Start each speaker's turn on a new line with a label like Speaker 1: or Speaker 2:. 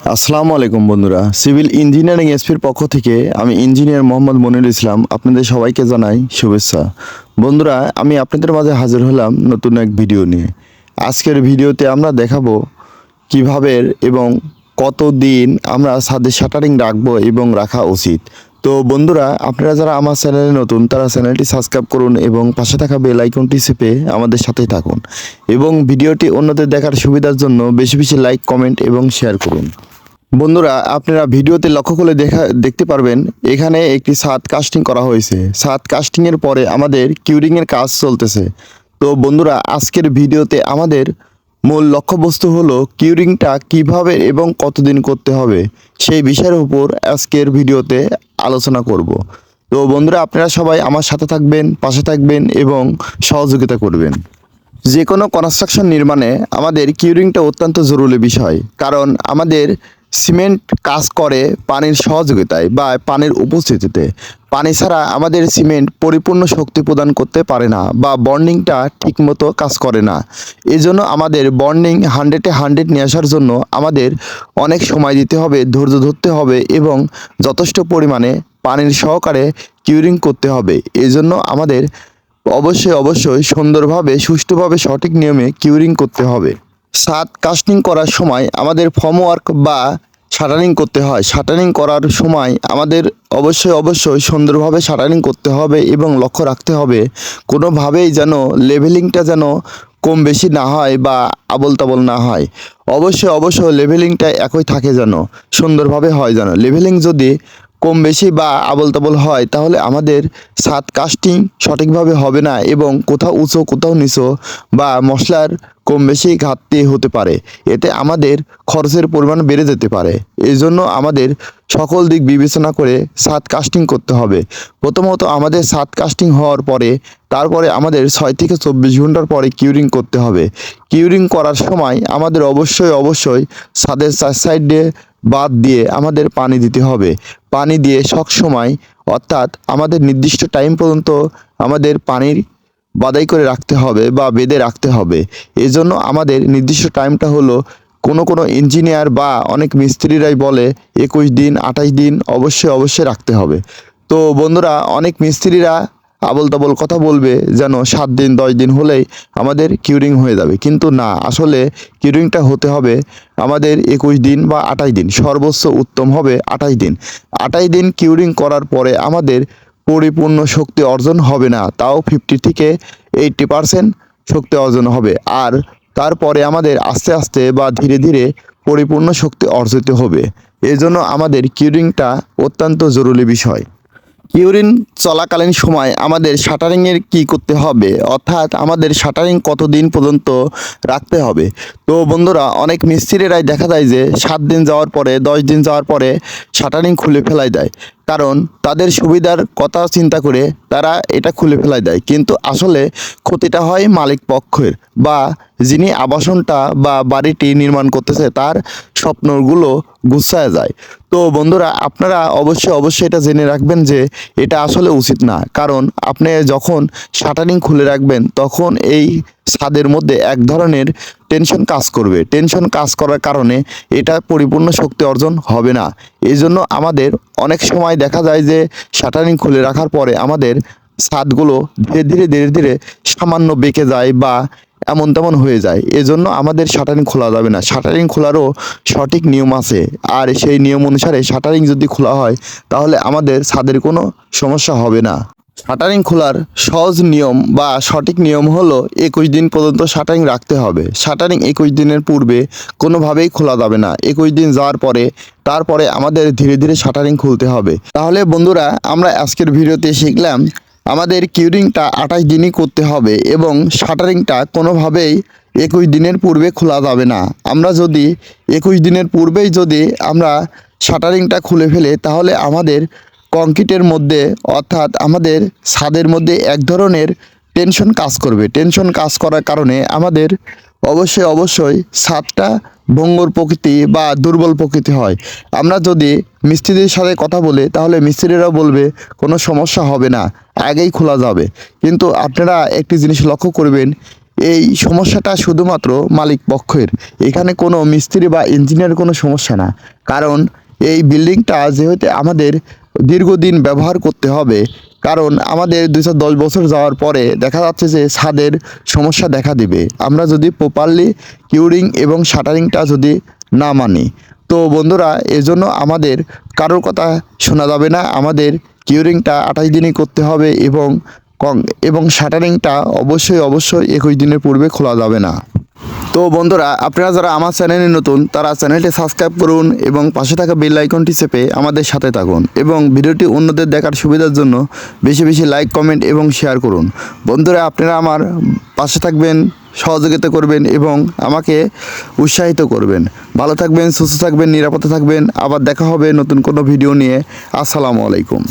Speaker 1: আসসালামু আলাইকুম বন্ধুরা, সিভিল ইঞ্জিনিয়ারিং এসপির পক্ষ থেকে আমি ইঞ্জিনিয়ার মোহাম্মদ মনিরুল ইসলাম আপনাদের সবাইকে জানাই শুভেচ্ছা। বন্ধুরা, আমি আপনাদের মাঝে হাজির হলাম নতুন এক ভিডিও নিয়ে। আজকের ভিডিওতে আমরা দেখাবো কিভাবে এবং কতদিন আমরা ছাদের শাটারিং রাখবো এবং রাখা উচিত। তো বন্ধুরা, আপনারা যারা আমার চ্যানেলে নতুন তারা চ্যানেলটি সাবস্ক্রাইব করুন এবং পাশে থাকা বেল আইকনটি চেপে আমাদের সাথেই থাকুন এবং ভিডিওটি অন্যদের দেখার সুবিধার জন্য বেশি বেশি লাইক, কমেন্ট এবং শেয়ার করুন। বন্ধুরা, আপনারা ভিডিওতে লক্ষ্য করে দেখতে পারবেন এখানে একটি ছাদ কাস্টিং করা হয়েছে। ছাদ কাস্টিংয়ের পরে আমাদের কিউরিংয়ের কাজ চলতেছে। তো বন্ধুরা, আজকের ভিডিওতে আমাদের মূল লক্ষ্যবস্তু হলো কিউরিংটা কিভাবে এবং কতদিন করতে হবে সেই বিষয়ের উপর আজকের ভিডিওতে আলোচনা করব। তো বন্ধুরা, আপনারা সবাই আমার সাথে থাকবেন, পাশে থাকবেন এবং সহযোগিতা করবেন। যে কোনো কনস্ট্রাকশন নির্মাণে আমাদের কিউরিংটা অত্যন্ত জরুরি বিষয়, কারণ আমাদের সিমেন্ট কাজ করে পানির সহযোগিতায় বা পানির উপস্থিতিতে। পানি ছাড়া আমাদের সিমেন্ট পরিপূর্ণ শক্তি প্রদান করতে পারে না বা বন্ডিংটা ঠিকমতো কাজ করে না। এজন্য আমাদের বন্ডিং 100-100 নিয়ে আসার জন্য আমাদের অনেক সময় দিতে হবে, ধৈর্য ধরতে হবে এবং যথেষ্ট পরিমাণে পানির সহকারে কিউরিং করতে হবে। এজন্য আমাদের অবশ্যই সুন্দরভাবে, সুষ্ঠুভাবে, সঠিক নিয়মে কিউরিং করতে হবে। ছাদ কাস্টিং করার সময় আমাদের ফর্মওয়ার্ক বা শাটারিং করতে হয়। শাটারিং করার সময় আমাদের অবশ্যই সুন্দরভাবে শাটারিং করতে হবে এবং লক্ষ্য রাখতে হবে কোনোভাবেই যেন লেভেলিংটা যেন কম বেশি না হয় বা আবল তাবল না হয়। অবশ্যই লেভেলিংটা একই থাকে, যেন সুন্দরভাবে হয়। যেন লেভেলিং যদি কম বেশি বা আবল তাবল হয় তাহলে আমাদের ছাদ কাস্টিং সঠিকভাবে হবে না এবং কোথাও উঁচু কোথাও নিচু বা মশলার কম বেশি ঘাটতি হতে পারে। এতে আমাদের খরচের পরিমাণ বেড়ে যেতে পারে। এই জন্য আমাদের সকল দিক বিবেচনা করে ছাদ কাস্টিং করতে হবে। প্রথমত আমাদের ছাদ কাস্টিং হওয়ার পরে তারপরে আমাদের 6 থেকে 24 ঘন্টার পরে কিউরিং করতে হবে। কিউরিং করার সময় আমাদের অবশ্যই ছাদের 4 সাইডে বাদ দিয়ে আমাদের পানি দিতে হবে। পানি দিয়ে সব সময়, অর্থাৎ আমাদের নির্দিষ্ট টাইম পর্যন্ত আমাদের পানির বাদাই করে রাখতে হবে বা বেঁধে রাখতে হবে। এজন্য আমাদের নির্দিষ্ট টাইমটা হলো কোনো ইঞ্জিনিয়ার বা অনেক মিস্ত্রিরাই বলে 21 দিন, 28 দিন অবশ্যই রাখতে হবে। তো বন্ধুরা, অনেক মিস্ত্রিরা আবল তাবল কথা বলবে যেন 7 দিন 10 দিন হলেই আমাদের কিউরিং হয়ে যাবে, কিন্তু না, আসলে কিউরিংটা হতে হবে আমাদের 21 দিন বা 28 দিন, সর্বোচ্চ উত্তম হবে 28 দিন। 28 দিন কিউরিং করার পরে আমাদের পরিপূর্ণ শক্তি অর্জন হবে না, তাও 50 থেকে 80% শক্তি অর্জন হবে। আর তারপরে আমাদের আস্তে আস্তে বা ধীরে ধীরে পরিপূর্ণ শক্তি অর্জিত হবে। এজন্য আমাদের কিউরিংটা অত্যন্ত জরুরি বিষয়। কিউরিং চলাকালীন সময় আমাদের শাটারিংয়ের কি করতে হবে, অর্থাৎ আমাদের শাটারিং কতদিন পর্যন্ত রাখতে হবে। তো বন্ধুরা, অনেক মিস্ত্রিরাই দেখা যায় যে 7 দিন যাওয়ার পরে, 10 দিন যাওয়ার পরে শাটারিং খুলে ফেলাই দেয়, কারণ তাদের সুবিধার কথা চিন্তা করে তারা এটা খুলে ফেলাই দেয়। কিন্তু আসলে ক্ষতিটা হয় মালিক পক্ষের বা যিনি আবাসনটা বা বাড়িটি নির্মাণ করতেছে তার স্বপ্নগুলো গুছায় যায়। তো বন্ধুরা, আপনারা অবশ্যই এটা জেনে রাখবেন যে এটা আসলে উচিত না, কারণ আপনি যখন শাটারিং খুলে রাখবেন তখন এই ছাদের মধ্যে এক ধরনের টেনশন কাজ করবে। টেনশন কাজ করার কারণে এটা পরিপূর্ণ শক্তি অর্জন হবে না। এই জন্য আমাদের অনেক সময় দেখা যায় যে শাটারিং খুলে রাখার পরে আমাদের ছাদগুলো ধীরে ধীরে সামান্য বেঁকে যায় বা এমন তেমন হয়ে যায়। এজন্য আমাদের শাটারিং খোলা যাবে না। শাটারিং খোলারও সঠিক নিয়ম আছে, আর সেই নিয়ম অনুসারে শাটারিং যদি খোলা হয় তাহলে আমাদের ছাদের কোনো সমস্যা হবে না। শাটারিং খোলার সহজ নিয়ম বা সঠিক নিয়ম হলো 21 দিন পর্যন্ত শাটারিং রাখতে হবে। শাটারিং 21 দিনের পূর্বে কোনোভাবেই খোলা যাবে না। 21 দিন যাওয়ার পরে তারপরে আমাদের ধীরে ধীরে শাটারিং খুলতে হবে। তাহলে বন্ধুরা, আমরা আজকের ভিডিওতে শিখলাম আমাদের কিউরিংটা 28 দিনই করতে হবে এবং শাটারিংটা কোনোভাবেই 21 দিনের পূর্বে খোলা যাবে না। আমরা যদি 21 দিনের পূর্বেই যদি আমরা শাটারিংটা খুলে ফেলে তাহলে আমাদের কংক্রিটের মধ্যে, অর্থাৎ আমাদের ছাদের মধ্যে এক ধরনের টেনশন কাজ করবে। টেনশন কাজ করার কারণে আমাদের অবশ্যই ছাদটা ভঙ্গুর প্রকৃতি বা দুর্বল প্রকৃতি হয়। আমরা যদি মিস্ত্রিদের সাথে কথা বলি তাহলে মিস্ত্রিরাও বলবে কোনো সমস্যা হবে না, আগেই খোলা যাবে। কিন্তু আপনারা একটি জিনিস লক্ষ্য করবেন, এই সমস্যাটা শুধুমাত্র মালিক পক্ষের, এখানে কোনো মিস্ত্রি বা ইঞ্জিনিয়ার কোনো সমস্যা না। কারণ এই বিল্ডিংটা যেহেতু আমাদের দীর্ঘদিন ব্যবহার করতে হবে, কারণ আমাদের 210 বছর যাওয়ার পরে দেখা যাচ্ছে যে ছাদের সমস্যা দেখা দিবে আমরা যদি প্রপারলি কিউরিং এবং শাটারিংটা যদি না মানি। তো বন্ধুরা, এজন্য আমাদের কারোর কথা শোনা যাবে না, আমাদের কিউরিংটা 28 দিনই করতে হবে এবং শাটারিংটা অবশ্যই 21 দিনের পূর্বে খোলা যাবে না। তো বন্ধুরা, আপনারা যারা আমার চ্যানেলে নতুন তারা চ্যানেলটি সাবস্ক্রাইব করুন এবং পাশে থাকা বেল আইকনটি চেপে আমাদের সাথে থাকুন এবং ভিডিওটি অন্যদের দেখার সুবিধার জন্য বেশি বেশি লাইক, কমেন্ট এবং শেয়ার করুন। বন্ধুরা, আপনারা আমার পাশে থাকবেন, সহযোগিতা করবেন এবং আমাকে উৎসাহিত করবেন। ভালো থাকবেন, সুস্থ থাকবেন, নিরাপদে থাকবেন। আবার দেখা হবে নতুন কোনো ভিডিও নিয়ে। আসসালামু আলাইকুম।